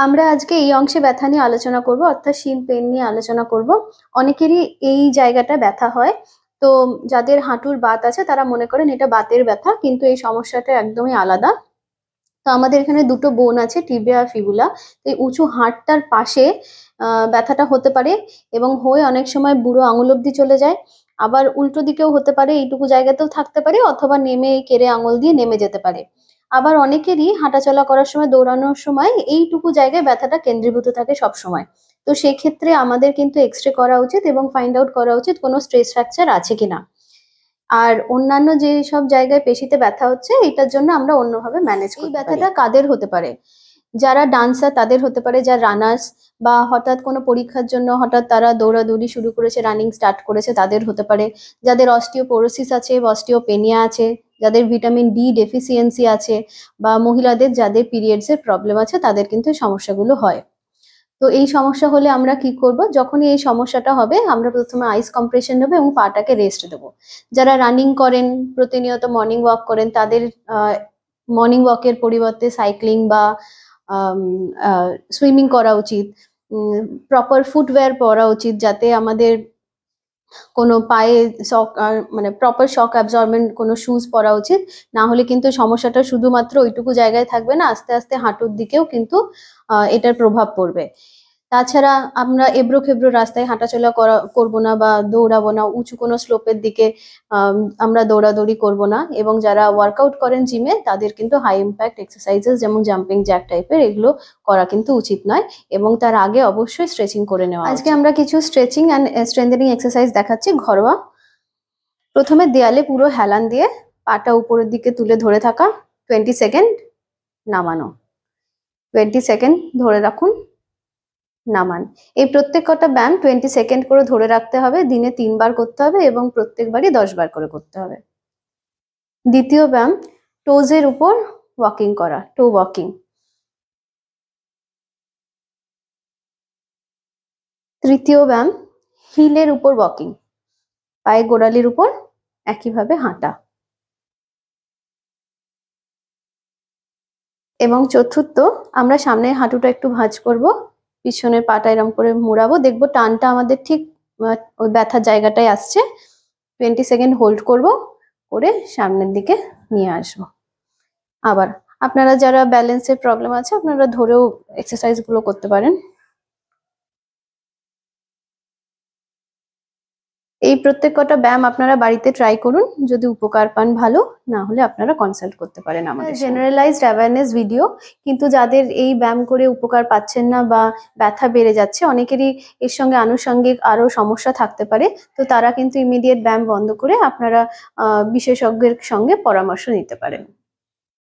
আমরা আজকে এই অংশে ব্যথা নিয়ে আলোচনা করব, অর্থাৎ শিন পেন নিয়ে আলোচনা করব। অনেকেরই এই জায়গাটা ব্যথা হয়। তো যাদের হাঁটুর বাত আছে তারা মনে করেন এটা বাতের ব্যথা, কিন্তু এই সমস্যাটা একদমই আলাদা। তো আমাদের এখানে দুটো বোন আছে, টিবিয়া আর ফিবুলা। তো এই উঁচু হাড়টার পাশে ব্যথাটা হতে পারে, এবং হয়ে অনেক সময় বুড়ো আঙুল অব্দি চলে যায়। আবার উল্টো দিকেও হতে পারে, এইটুকু জায়গাতেও থাকতে পারে, অথবা নেমে কেড়ে আঙুল দিয়ে নেমে যেতে পারে। আবার অনেকেরই হাঁটাচলা করার সময়, দৌড়ানোর সময় এইটুকু জায়গায় ব্যথাটা কেন্দ্রীভূত থাকে সব সময়। তো সেক্ষেত্রে আমাদের কিন্তু এক্সরে করা উচিত এবং ফাইন্ড আউট করা উচিত কোনো স্ট্রেস ফ্র্যাকচার আছে কিনা। আর অন্যান্য যে সব জায়গায় পেশিতে ব্যথা হচ্ছে, এটার জন্য আমরা অন্যভাবে ম্যানেজ করি। এই ব্যথাটা কাদের হতে পারে? যারা ডান্সার তাদের হতে পারে, যারা রানার্স বা হঠাৎ কোনো পরীক্ষার জন্য হঠাৎ তারা দৌড়াদৌড়ি শুরু করেছে, রানিং স্টার্ট করেছে, তাদের হতে পারে। যাদের অস্টিওপোরোসিস আছে, অস্টিওপেনিয়া আছে, যাদের ভিটামিন ডি ডেফিসিয়েন্সি আছে, বা মহিলাদের যাদের পিরিয়ডস এর প্রবলেম আছে, তাদের কিন্তু এই সমস্যাগুলো হয়। তো এই সমস্যা হলে আমরা কি করব? যখনই এই সমস্যাটা হবে, আমরা প্রথমে আইস কম্প্রেশন দেবো এবং পাটাকে রেস্ট দেবো। যারা রানিং করেন, প্রতিনিয়ত মর্নিং ওয়াক করেন, তাদের মর্নিং ওয়াকের পরিবর্তে সাইক্লিং বা সুইমিং করা উচিত। প্রপার ফুটওয়্যার পরা উচিত, যাতে আমাদের কোনো পায়ে শক, মানে প্রপার শক অ্যাবজর্বেন্ট কোনো শুজ পরা উচিত। না হলে কিন্তু সমস্যাটা শুধুমাত্র ওইটুকু জায়গায় থাকবে না, আস্তে আস্তে হাঁটুর দিকেও কিন্তু এটার প্রভাব পড়বে। তাছাড়া আমরা এবড়ো খেবড়ো রাস্তায় হাঁটাচলা করবো না, বা দৌড়াবো না, উঁচু কোনো স্লোপের দিকে আমরা দৌড়াদৌড়ি করব না। এবং যারা ওয়ার্কআউট করেন জিমে, তাদের কিন্তু হাই ইম্প্যাক্ট এক্সারসাইজেস যেমন জাম্পিং জ্যাক টাইপের এগুলো করা কিন্তু উচিত নয়, এবং তার আগে অবশ্যই স্ট্রেচিং করে নেওয়া। আজকে আমরা কিছু স্ট্রেচিং অ্যান্ড স্ট্রেংথেনিং এক্সারসাইজ দেখাচ্ছি, ঘরোয়া। প্রথমে দেয়ালে পুরো হেলান দিয়ে পাটা উপরের দিকে তুলে ধরে থাকা, 20 সেকেন্ড, নামানো, 20 সেকেন্ড ধরে রাখুন, নামান। এই প্রত্যেক কটা ব্যায়াম 20 সেকেন্ড করে ধরে রাখতে হবে, দিনে 3 বার করতে হবে, এবং প্রত্যেকবারই 10 বার করে করতে হবে। দ্বিতীয় ব্যায়াম, টোজের উপর ওয়াকিং করা, টো ওয়াকিং। তৃতীয় ব্যায়াম, হিলের উপর ওয়াকিং, পায়ে গোড়ালির উপর একইভাবে হাঁটা। এবং চতুর্থ, আমরা সামনের হাঁটুটা একটু ভাঁজ করব, পিছনের পাটা এরম করে মুড়াবো, দেখবো টানটা আমাদের ঠিক ওই ব্যথার জায়গাটায় আসছে। 20 সেকেন্ড হোল্ড করব, করে সামনের দিকে নিয়ে আসবো। আবার আপনারা যারা ব্যালেন্সের প্রবলেম আছে, আপনারা ধরেও এক্সারসাইজ গুলো করতে পারেন। এই প্রত্যেক কটা ব্যায়াম আপনারা বাড়িতে ট্রাই করুন, যদি উপকার পান ভালো, না হলে আপনারা কনসাল্ট করতে পারেন আমাদের। জেনারেলাইজড অ্যাওয়ারনেস ভিডিও, কিন্তু যাদের এই ব্যায়াম করে উপকার পাচ্ছেন না বা ব্যথা বেড়ে যাচ্ছে, অনেকেরই এর সঙ্গে আনুষঙ্গিক আরো সমস্যা থাকতে পারে, তো তারা কিন্তু ইমিডিয়েট ব্যায়াম বন্ধ করে আপনারা বিশেষজ্ঞের সঙ্গে পরামর্শ নিতে পারেন।